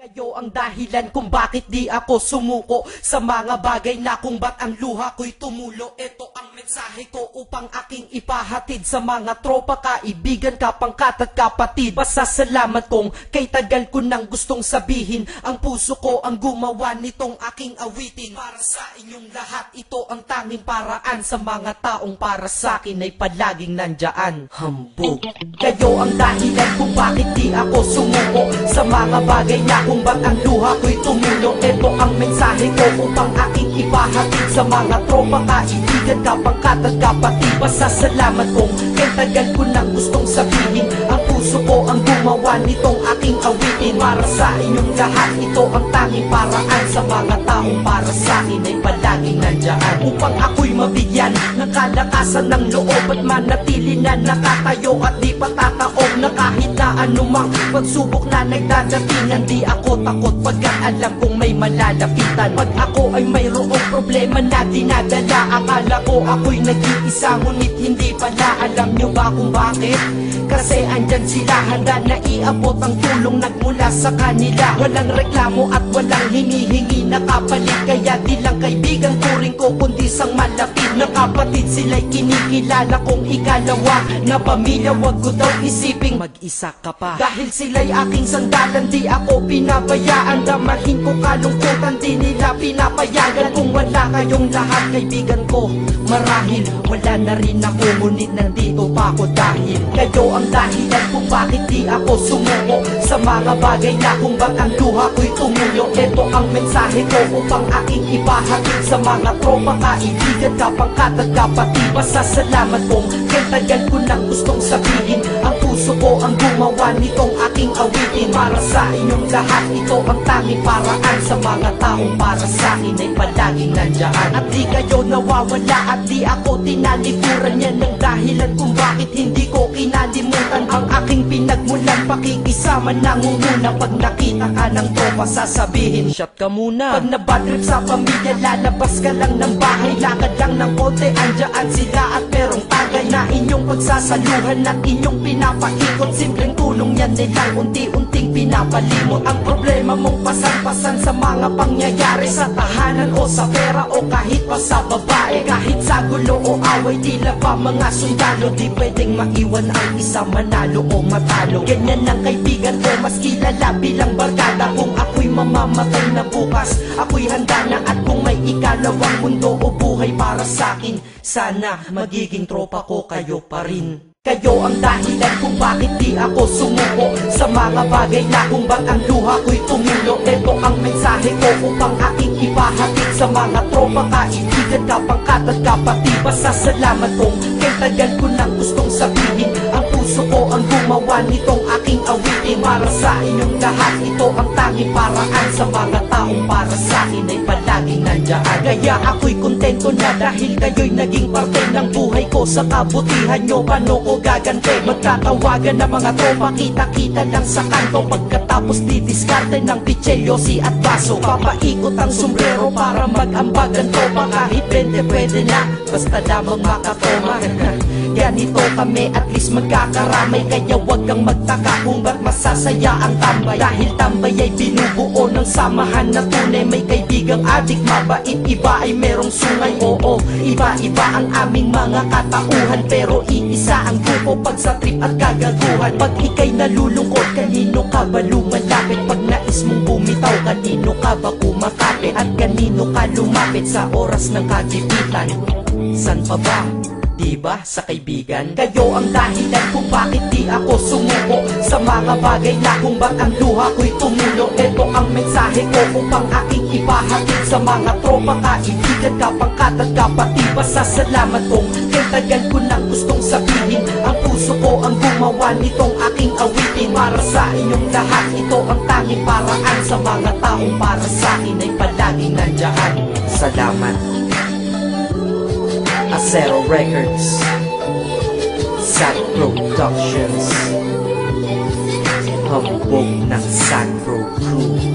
Kayo ang dahilan kung bakit di ako sumuko sa mga bagay na kung ba't ang luha ko'y tumulo. Ito ang mensahe ko upang aking ipahatid sa mga tropa, kaibigan, kapangkat at kapatid. Pasasalamat kong kay tagal ko nang gustong sabihin, ang puso ko ang gumawa nitong aking awitin. Para sa inyong lahat, ito ang tanging paraan sa mga taong para sa akin ay palaging nandyan. Hambog. Kayo ang dahilan kung bakit di ako sumuko sa mga bagay na kung ba't ang luha ko'y tumulo. Ito ang mensahe ko upang aking ipahatid sa mga tropa, kaibigan, kapangkat at kapatid. Pasasalamat kong kay tagal ko nang gustong sabihin, ang puso ko ang gumawa nitong aking awitin. Para sa inyong lahat, ito ang tanging paraan sa mga taong para sa akin ay palaging nandyan. Upang ako'y mabigyan ng kalakasan ng loob at manatili na nakatayo at di patataob na kahit na anumang pagsubok na nagdadatingan. Di ako takot pagkat alam kong may malalapitan. Pag ako ay mayroong problema na dinadala, akala ko ako'y nag-iisa, ngunit hindi pala. Alam nyo ba kung bakit? Kasi andyan sila, handa na iabot ang tulong nagmula sa kanila. Walang reklamo at walang hinihingi na kapalit, kaya di lang kaibigan turing ko kundi sang malapit na kapatid. Sila'y kinikilala kong ikalawa na pamilya, wag ko daw isiping mag-isa ka pa. Dahil sila'y aking sandalan, di ako pinabayaan. Damahin ko kalungkutan, di nila pinapayagan. Kung wala kayong lahat kaibigan ko, marahil wala na rin ako, ngunit nandito pa ako dahil kayo ang dahilan kung bakit di ako sumuko sa mga bagay na kung ba't ang luha ko'y tumulo. Ito ang mensahe ko upang aking ipahatid sa mga tropa, kaibigan, kapangkat at kapatid. Pasasalamat kong kay tagal ko nang gustong sabihin, ang puso ko ang gumawa nitong aking awitin. Para sa inyong lahat, ito ang tanging paraan sa mga taong para sa akin ay palaging nandyan. At di kayo nawawala at di ako tinalikuran, yan ang dahilan kung bakit hindi ko kinalimutan ang aking pinagmulan. Pakikisama nangunguna, pag nakita ka ng tropa sasabihin shot ka muna. Pag nabadrip sa pamilya, lalabas ka lang ng bahay, lakad lang ng konti, andyan sila at merong tagay na inyong pagsasaluhan at inyong pinapaikot. Simpleng tulong yan nilang unti-unting pinapalimot ang problema mong pasan-pasan sa mga pangyayari sa tahanan o sa pera o kahit pa sa babae. Kahit sa gulo o away, tila ba mga sundalo, di pwedeng maiwan ang isa, manalo o matalo. Ganyan ang kaibigan ko, mas kilala bilang barkada. Kung ako'y mamamatay na bukas, ako'y handa na. At kung may ikalawang mundo o buhay para sa'kin, sana magiging tropa ko kayo pa rin. Kayo ang dahilan kung bakit di ako sumuko sa mga bagay na kung ba't ang luha ko'y tumulo. Ito ang mensahe ko upang aking ipahatid sa mga tropa, kaibigan, kapangkat at kapatid. Pasasalamat kong kay tagal ko nang gustong sabihin, ang puso ko ang gumawa nitong aking awitin. Para sa inyong lahat, ito ang tanging paraan sa mga taong para sa akin ay palaging nandyan. Kaya ako'y kontento na dahil kayo'y naging parte ng buhay ko. Sa kabutihan nyo, paano ko gagante? Magtatawagan ng mga tropa, kita-kita lang sa kanto. Pagkatapos didiskarte ng pitselyosi at baso, papaikot ang sombrero para mag-ambag ang tropa. Kahit 20 pwede na, basta lamang makatoma. Ganito kami, at least magkakaramay. Kaya wag kang magtaka kung ba't masasaya ang tambay. Dahil tambay ay binubuo ng samahan na tunay. May kaibigang adik, mabait, iba ay merong sungay. Oo, iba-iba ang aming mga katauhan, pero iisa ang grupo pag sa trip at kagaguhan. Pag ika'y nalulungkot, kanino ka ba lumalapit? Pag nais mong bumitaw, kanino ka ba kumakapit? At kanino ka lumapit sa oras ng kagipitan? San pa ba? Diba sa kaibigan? Kayo ang dahilan kung bakit di ako sumuko sa mga bagay na kung ba't ang luha ko'y tumulo. Ito ang mensahe ko upang aking ipahatid sa mga tropa, kaibigan, kapangkat at kapatid. Pasasalamat kong kay tagal ko nang gustong sabihin, ang puso ko ang gumawa nitong aking awitin. Para sa inyong lahat, ito ang tanging paraan sa mga taong para sa akin ay palaging nandyan. Salamat. Acero Records, Sad Productions, hambog ng Sad Pro Crew.